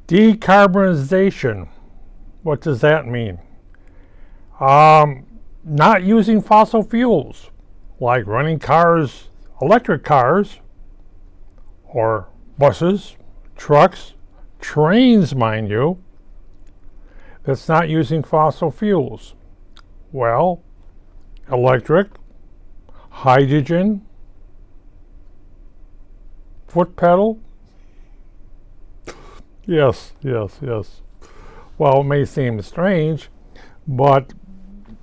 Decarbonization. What does that mean? Not using fossil fuels, like running cars, electric cars, or buses, trucks, trains, mind you, that's not using fossil fuels. Well, electric, hydrogen, foot pedal. Yes. Well, it may seem strange, but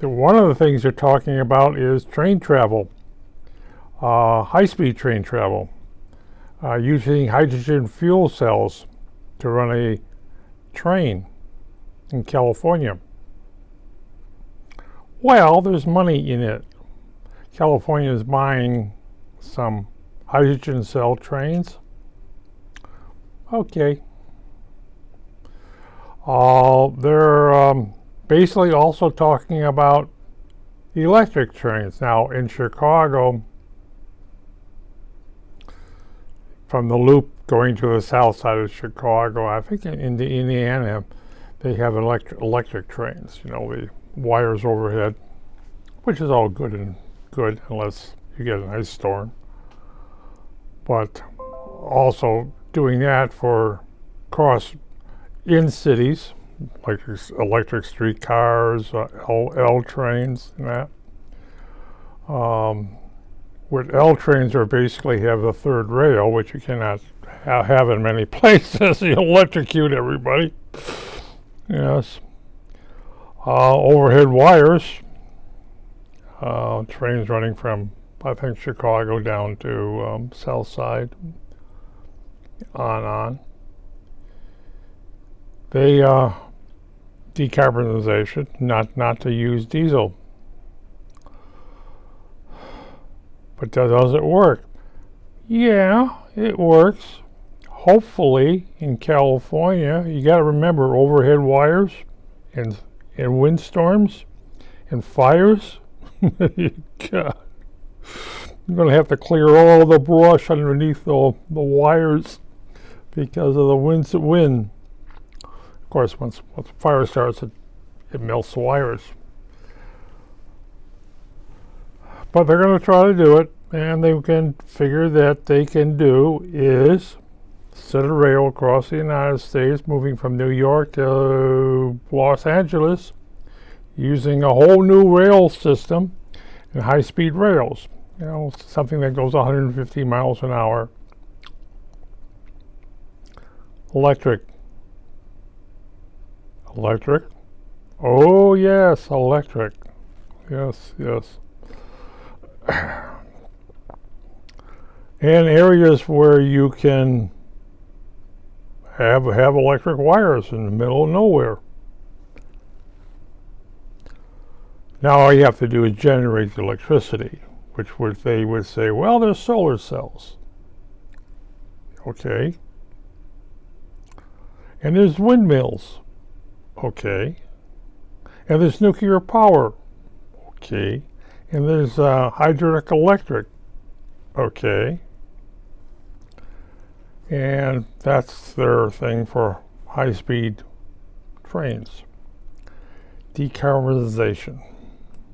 one of the things you're talking about is train travel, high-speed train travel, using hydrogen fuel cells to run a train in California. Well, there's money in it. California is buying some hydrogen cell trains. Okay. They're basically also talking about electric trains. Now, in Chicago, from the loop going to the south side of Chicago, I think in Indiana, they have electric trains, the wires overhead, which is all good unless you get an ice storm. But also doing that for in cities, like electric streetcars, L trains, and that. What L trains are basically have the third rail, which you cannot have in many places. You electrocute everybody. Yes. Overhead wires. Trains running from, I think, Chicago down to South Side. On. They decarbonization, not to use diesel. But does it work? Yeah, it works. Hopefully, in California, you got to remember overhead wires and windstorms and fires. God. You're going to have to clear all the brush underneath the wires because of the wind. Of course, once fire starts, it melts the wires. But they're going to try to do it, and they can figure that they can do is set a rail across the United States, moving from New York to Los Angeles, using a whole new rail system and high-speed rails. Something that goes 150 miles an hour. Electric. Oh, yes, electric. Yes. And areas where you can have electric wires in the middle of nowhere. Now all you have to do is generate the electricity, which they would say, well, there's solar cells. Okay. And there's windmills. Okay. And there's nuclear power. Okay. And there's hydroelectric electric. Okay. And that's their thing for high-speed trains. Decarbonization.